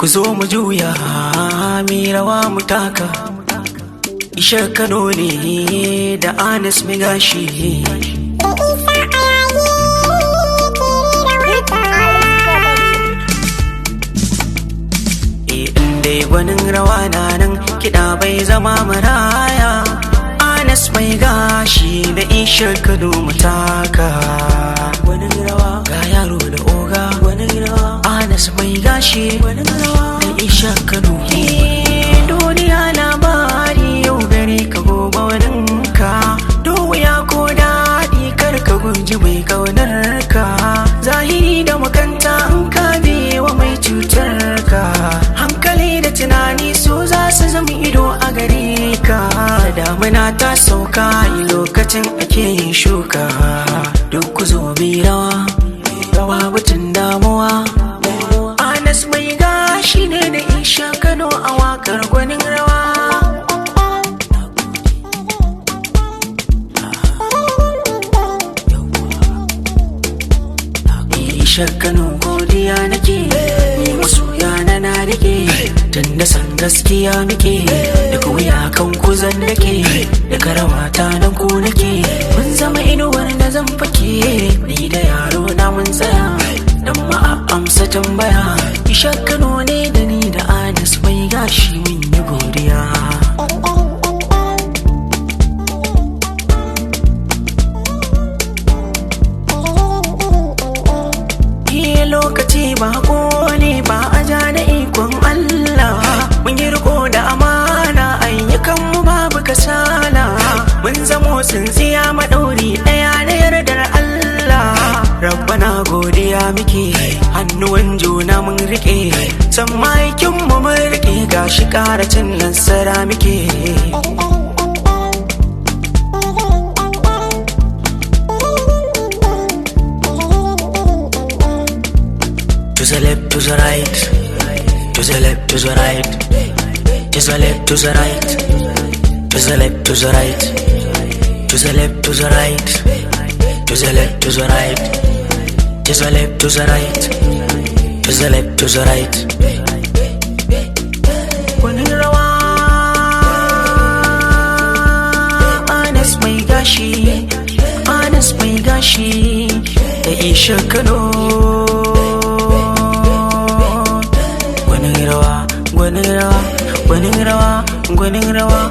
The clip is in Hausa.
ku zo mu juya mi rawa mu taka. Ishar Kano ne da Anas mai gashi. Dai gwanin rawa na nan kiɗa bai zama maraya. Anas mai gashi da Ishar Kano mu taka. Gwanin rawa ga yaro da oga. Gwanin rawa Anas mai gashi. Gwanin rawa da Ishar Kano. Duniya labari yau gare ka gobe waninka. Doya ko daɗi kar ka guji mai kaunar ka. Zahiri da makanta in ka biyewa mai cutar ka. Hankali da tunani su za su zama ido a gare ka. Da damuna ta sauka lokacin ake yin shuka. Duk ku zo bi rawa, rawa butun damuwa. Anas mai gashi ne da Ishar Kano a wakar gwanin rawa. Ishar Kano godiya nake, ni masoya na rike. Tunda san gaskiya muke, da wuya kan kuzan nake. Da karamata nan ku nake, mun zama inuwar da zan fake. Ni da yaro na mun tsaya, dan ma amsa tambaya. Ishar Kano ne da ni da Anas mai gashi mun yi godiya. Lokaci ba ne ba a ja da ikon Allah. Mun yi riko da amana, ayyukan mu babu kasala. Mun zamo tsintsiya maɗauri ɗaya da yardar Allah. Rabbana godiya muke, hannuwan juna mun rike. San maikin mu mun rike, gashi ƙara cin nasara muke. To the left, to the right, to the left, to the right, to the left, to the right, to the left, to the right, to the left, to the right, to the left, to the right, to the left, to the right, to the left, to the right. Gwanin rawa Anas mai gashi, Anas mai gashi da Ishar Kano. Gwanin rawa, gwanin rawa, gwanin rawa, gwanin rawa.